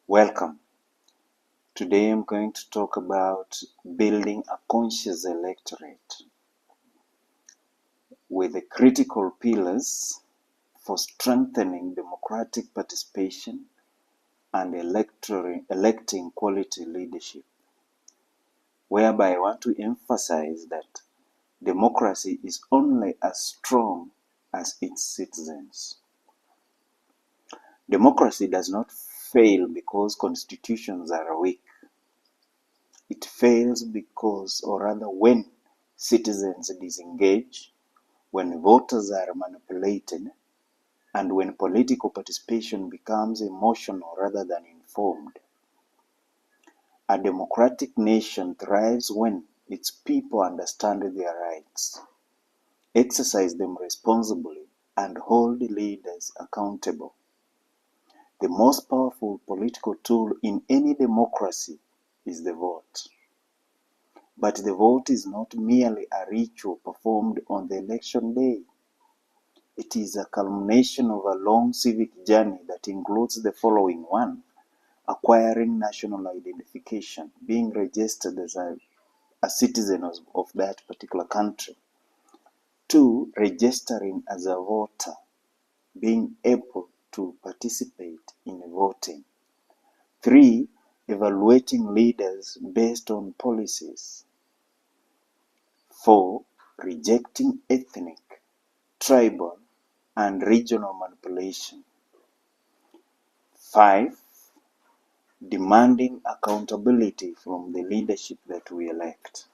Welcome. Today I'm going to talk about building a conscious electorate with the critical pillars for strengthening democratic participation and electing quality leadership, whereby I want to emphasize that democracy is only as strong as its citizens. Democracy does not fail because constitutions are weak. It fails because, or rather when citizens disengage, when voters are manipulated, and when political participation becomes emotional rather than informed. A democratic nation thrives when its people understand their rights, exercise them responsibly, and hold leaders accountable. The most powerful political tool in any democracy is the vote. But the vote is not merely a ritual performed on the election day. It is a culmination of a long civic journey that includes the following: 1. Acquiring national identification, being registered as a citizen of that particular country. 2. Registering as a voter, being able to participate in voting. 3. Evaluating leaders based on policies. 4. Rejecting ethnic, tribal, and regional manipulation. 5. Demanding accountability from the leadership that we elect.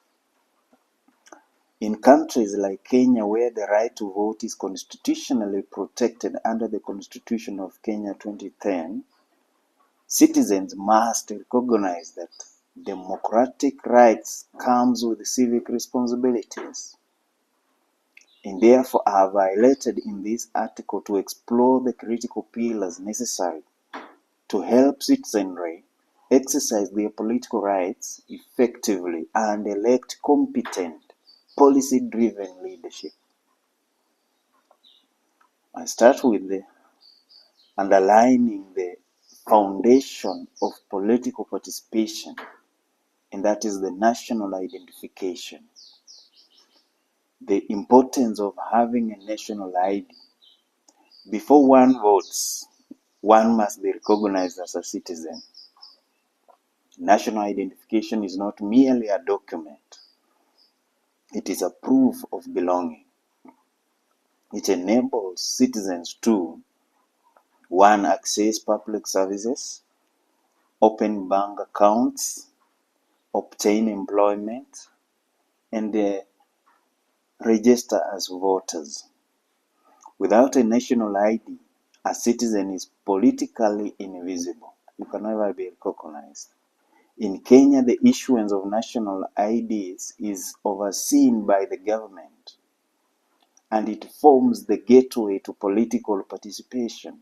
In countries like Kenya, where the right to vote is constitutionally protected under the Constitution of Kenya 2010, citizens must recognize that democratic rights comes with civic responsibilities. And therefore, I have highlighted in this article to explore the critical pillars necessary to help citizenry exercise their political rights effectively and elect competent, policy-driven leadership. I start with the underlining the foundation of political participation, and that is the national identification. The importance of having a national ID. Before one votes, one must be recognized as a citizen. National identification is not merely a document. It is a proof of belonging. It enables citizens to 1. Access public services, open bank accounts, obtain employment, and register as voters. Without a national ID, a citizen is politically invisible. You can never be recognized. In Kenya, the issuance of national IDs is overseen by the government, and it forms the gateway to political participation.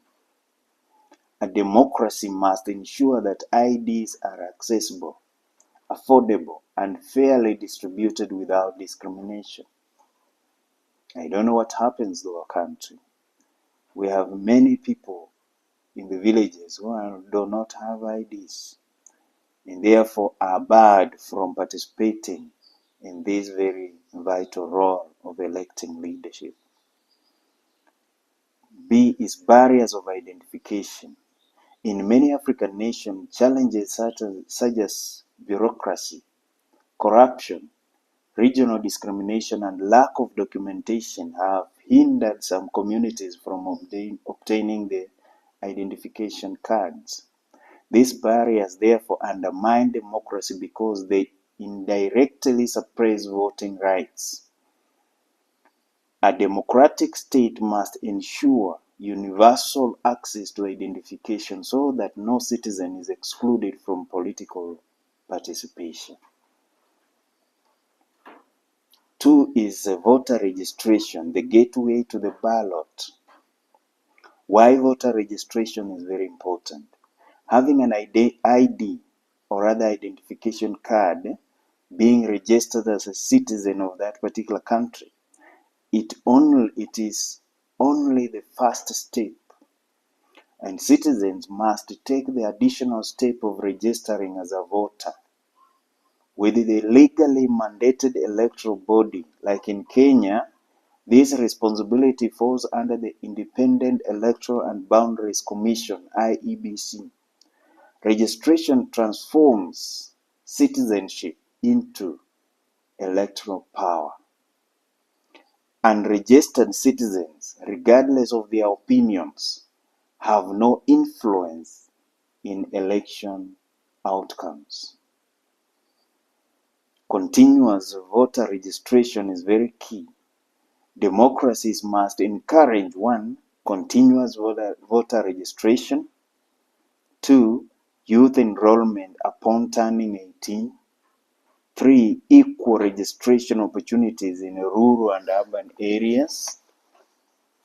A democracy must ensure that IDs are accessible, affordable, and fairly distributed without discrimination. I don't know what happens to our country. We have many people in the villages who do not have IDs, and therefore are barred from participating in this very vital role of electing leadership. B is barriers of identification. In many African nations, challenges such as bureaucracy, corruption, regional discrimination, and lack of documentation have hindered some communities from obtaining the identification cards. These barriers therefore undermine democracy because they indirectly suppress voting rights. A democratic state must ensure universal access to identification so that no citizen is excluded from political participation. 2 is voter registration, the gateway to the ballot. Why voter registration is very important. Having an ID or other identification card, being registered as a citizen of that particular country, it is only the first step and citizens must take the additional step of registering as a voter with the legally mandated electoral body. Like in Kenya, this responsibility falls under the Independent Electoral and Boundaries Commission, IEBC. Registration transforms citizenship into electoral power. Unregistered citizens, regardless of their opinions, have no influence in election outcomes. Continuous voter registration is very key. Democracies must encourage 1. Continuous voter registration, 2. Youth enrollment upon turning 18, 3. Equal registration opportunities in rural and urban areas.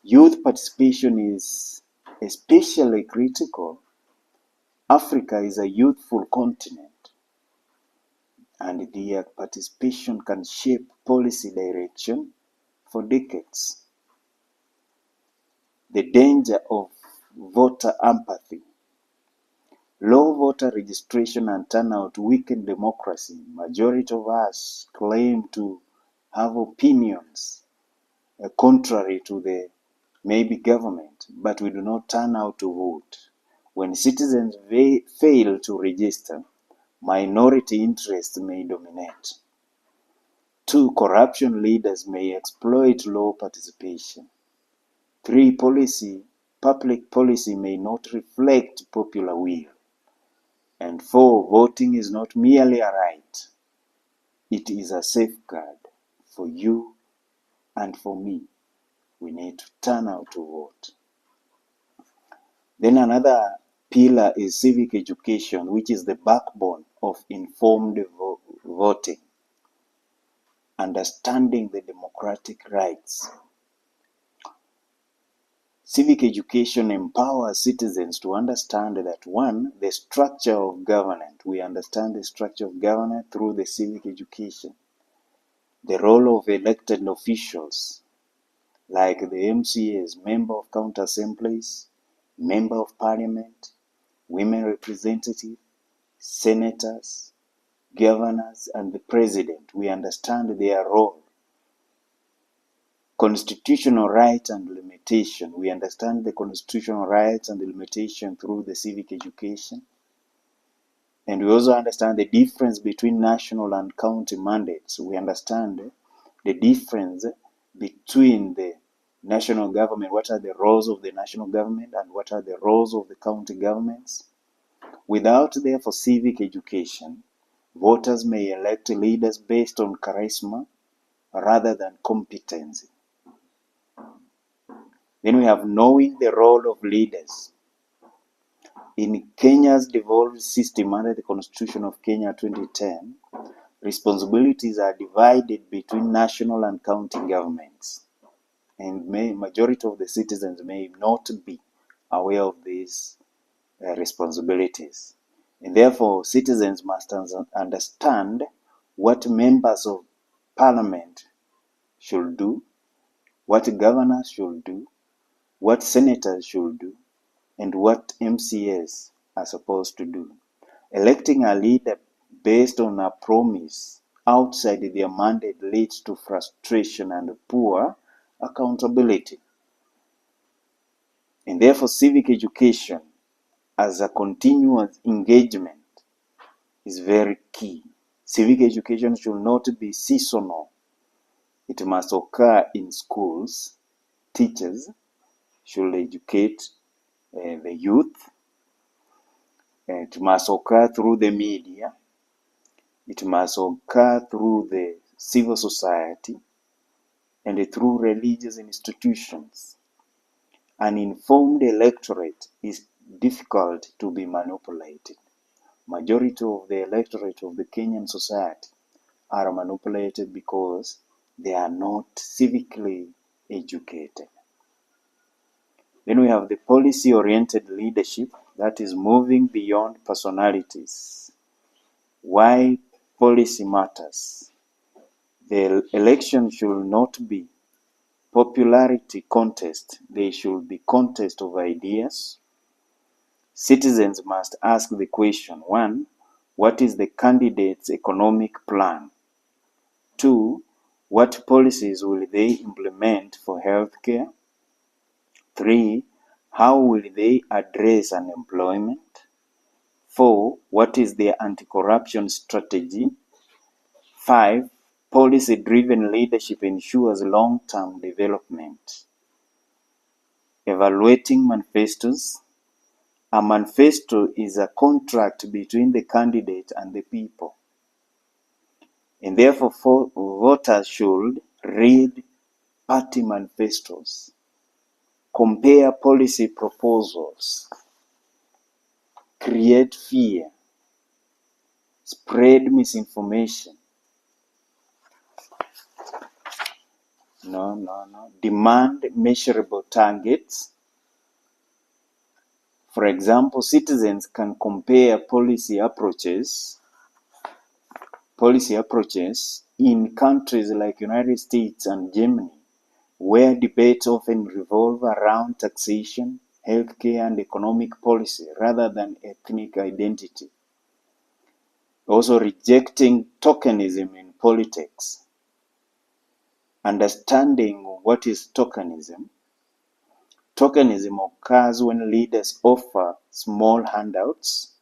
Youth participation is especially critical. Africa is a youthful continent, and their participation can shape policy direction for decades. The danger of voter apathy. Low voter registration and turnout weaken democracy. Majority of us claim to have opinions contrary to the maybe government, but we do not turn out to vote. When citizens fail to register, minority interests may dominate. 2. Corruption leaders may exploit low participation. 3. Public policy may not reflect popular will. And 4. Voting is not merely a right, it is a safeguard for you and for me. We need to turn out to vote. Then another pillar is civic education, which is the backbone of informed voting. Understanding the democratic rights. Civic education empowers citizens to understand that 1. The structure of government. We understand the structure of government through the civic education. The role of elected officials, like the MCAs, member of county assemblies, member of parliament, women representative, senators, governors, and the president. We understand their role. Constitutional rights and limitation. We understand the constitutional rights and the limitation through the civic education. And we also understand the difference between national and county mandates. We understand the difference between the national government, what are the roles of the national government and what are the roles of the county governments. Without, therefore, civic education, voters may elect leaders based on charisma rather than competency. Then we have knowing the role of leaders. In Kenya's devolved system under the Constitution of Kenya 2010, responsibilities are divided between national and county governments. And majority of the citizens may not be aware of these responsibilities. And therefore, citizens must understand what members of parliament should do, what governors should do, what senators should do, and what MCAs are supposed to do. Electing a leader based on a promise outside their mandate leads to frustration and poor accountability. And therefore, civic education as a continuous engagement is very key. Civic education should not be seasonal. It must occur in schools. Teachers should educate the youth. It must occur through the media. It must occur through the civil society and through religious institutions. An informed electorate is difficult to be manipulated. Majority of the electorate of the Kenyan society are manipulated because they are not civically educated. Then we have the policy-oriented leadership, that is moving beyond personalities. Why policy matters. The election should not be popularity contest. They should be contest of ideas. Citizens must ask the question: 1. What is the candidate's economic plan? 2. What policies will they implement for healthcare? 3. How will they address unemployment? 4. What is their anti-corruption strategy? 5. Policy-driven leadership ensures long-term development. Evaluating manifestos. A manifesto is a contract between the candidate and the people, and therefore voters should read party manifestos, compare policy proposals, create fear, spread misinformation. Demand measurable targets. For example, citizens can compare policy approaches in countries like United States and Germany, where debates often revolve around taxation, healthcare, and economic policy rather than ethnic identity. Also, rejecting tokenism in politics. Understanding what is tokenism. Tokenism occurs when leaders offer small handouts,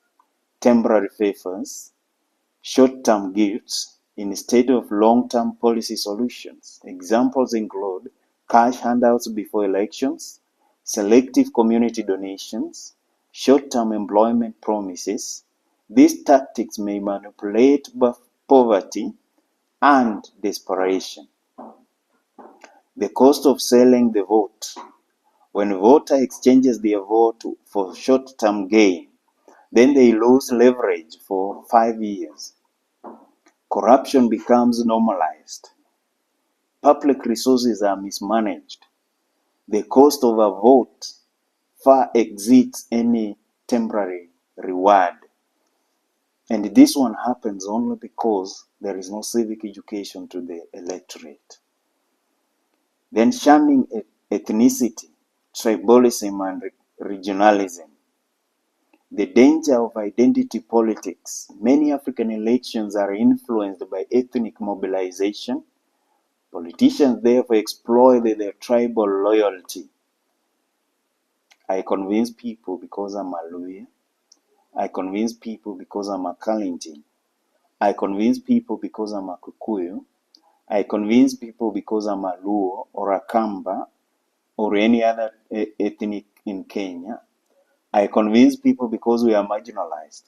temporary favors, short-term gifts instead of long-term policy solutions. Examples include cash handouts before elections, selective community donations, short-term employment promises. These tactics may manipulate poverty and desperation. The cost of selling the vote. When a voter exchanges their vote for short-term gain, then they lose leverage for 5 years. Corruption becomes normalized. Public resources are mismanaged. The cost of a vote far exceeds any temporary reward. And this one happens only because there is no civic education to the electorate. Then shunning ethnicity, tribalism, and regionalism. The danger of identity politics. Many African elections are influenced by ethnic mobilization. Politicians therefore exploit their tribal loyalty. I convince people because I'm a Luhya. I convince people because I'm a Kalenjin. I convince people because I'm a Kikuyu. I convince people because I'm a Luo or a Kamba or any other ethnic in Kenya. I convince people because we are marginalized.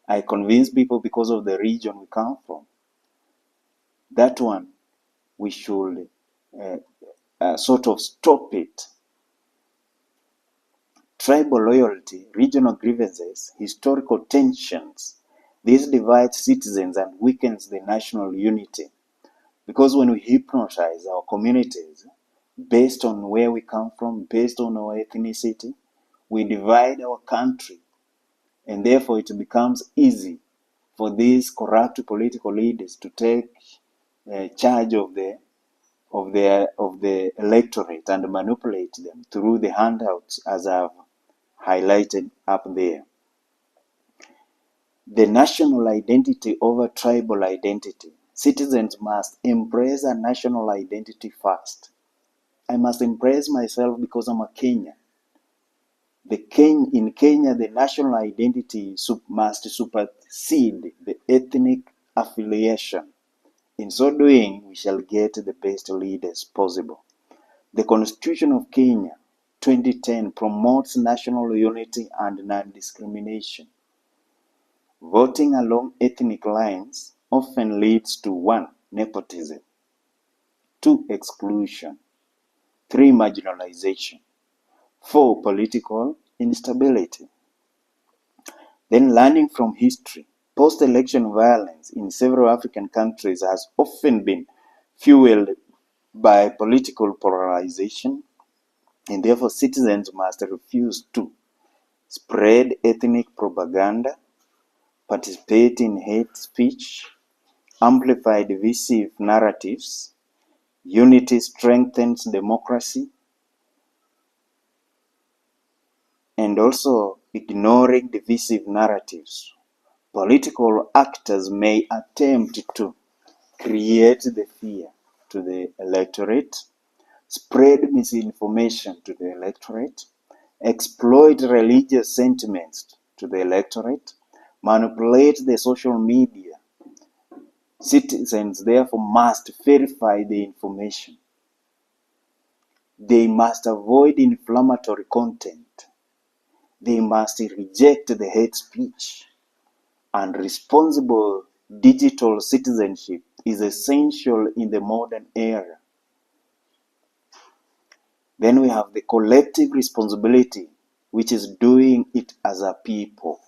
I convince people because of the region we come from. That one, we should sort of stop it. Tribal loyalty, regional grievances, historical tensions. This divides citizens and weakens the national unity. Because when we hypnotize our communities based on where we come from, based on our ethnicity, we divide our country. And therefore it becomes easy for these corrupt political leaders to take charge of the electorate and manipulate them through the handouts as I've highlighted up there. The national identity over tribal identity. Citizens must embrace a national identity first. I must embrace myself because I'm a Kenyan. In Kenya, the national identity must supersede the ethnic affiliation. In so doing, we shall get the best leaders possible. The Constitution of Kenya, 2010, promotes national unity and non-discrimination. Voting along ethnic lines often leads to 1. Nepotism, 2. Exclusion, 3. Marginalization, 4. Political instability. Then learning from history. Post-election violence in several African countries has often been fueled by political polarization, and therefore citizens must refuse to spread ethnic propaganda, participate in hate speech, amplify divisive narratives. Unity strengthens democracy, and also ignoring divisive narratives. Political actors may attempt to create the fear to the electorate, spread misinformation to the electorate, exploit religious sentiments to the electorate, manipulate the social media. Citizens therefore must verify the information. They must avoid inflammatory content. They must reject the hate speech. And responsible digital citizenship is essential in the modern era. Then we have the collective responsibility, which is doing it as a people.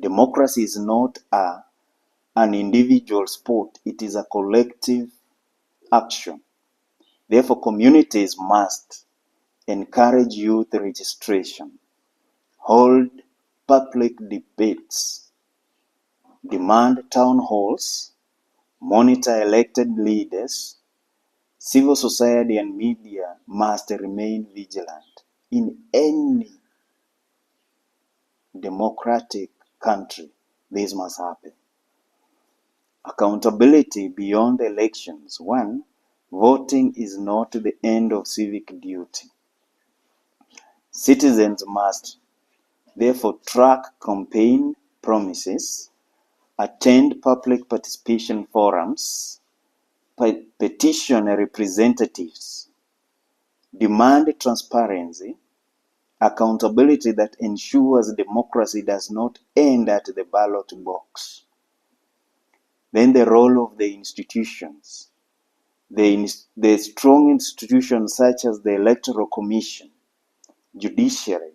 Democracy is not an individual sport, it is a collective action. Therefore, communities must encourage youth registration, hold public debates, demand town halls, monitor elected leaders. Civil society and media must remain vigilant. In any democratic country, this must happen. Accountability beyond elections. 1. Voting is not the end of civic duty. Citizens must therefore track campaign promises, attend public participation forums, petition representatives, demand transparency, accountability that ensures democracy does not end at the ballot box. Then the role of the institutions. The strong institutions such as the Electoral Commission, judiciary,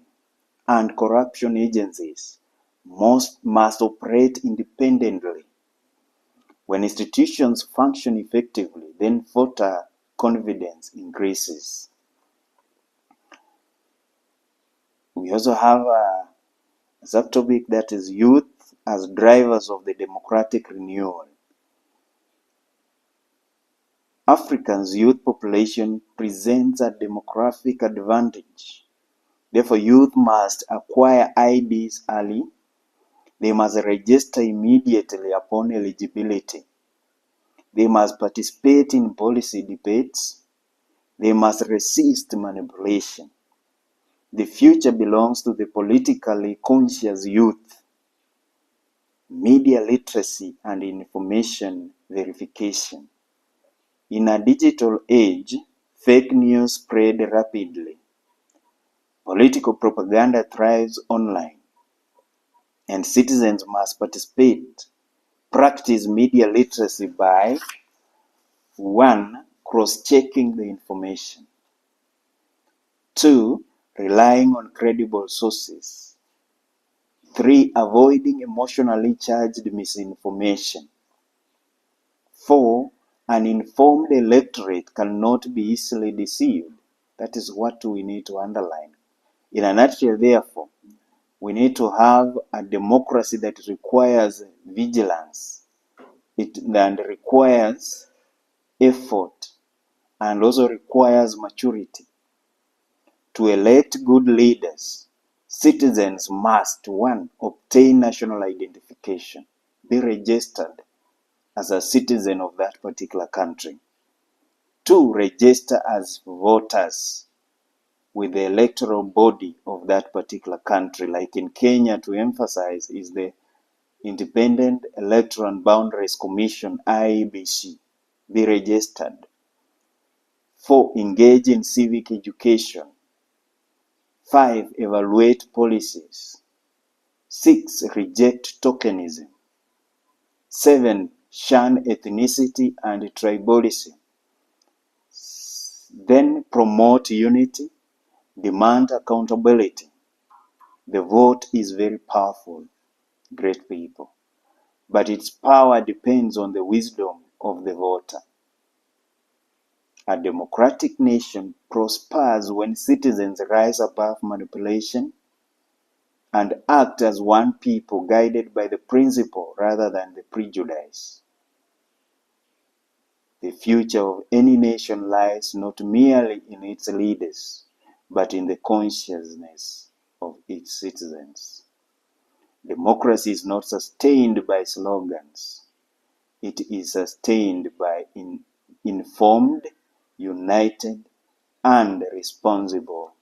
and corruption agencies must operate independently. When institutions function effectively, then voter confidence increases. We also have a subtopic that is youth as drivers of the democratic renewal. Africa's youth population presents a demographic advantage. Therefore, youth must acquire IDs early. They must register immediately upon eligibility. They must participate in policy debates. They must resist manipulation. The future belongs to the politically conscious youth. Media literacy and information verification. In a digital age, fake news spread rapidly. Political propaganda thrives online, and citizens must practice media literacy by 1. Cross-checking the information. 2. Relying on credible sources. 3. Avoiding emotionally charged misinformation. 4. An informed electorate cannot be easily deceived. That is what we need to underline. In a nutshell, therefore, we need to have a democracy that requires vigilance. It requires effort and also requires maturity. To elect good leaders, citizens must 1. Obtain national identification, be registered as a citizen of that particular country. 2. Register as voters with the electoral body of that particular country. Like in Kenya, to emphasize, is the Independent Electoral and Boundaries Commission, IEBC. Be registered. 4. Engage in civic education. 5. Evaluate policies. 6. Reject tokenism. 7. Shun ethnicity and tribalism. Then promote unity, demand accountability. The vote is very powerful, great people, but its power depends on the wisdom of the voter. A democratic nation prospers when citizens rise above manipulation and act as one people guided by the principle rather than the prejudice. The future of any nation lies not merely in its leaders, but in the consciousness of its citizens. Democracy is not sustained by slogans. It is sustained by informed, united, and responsible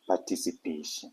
participation.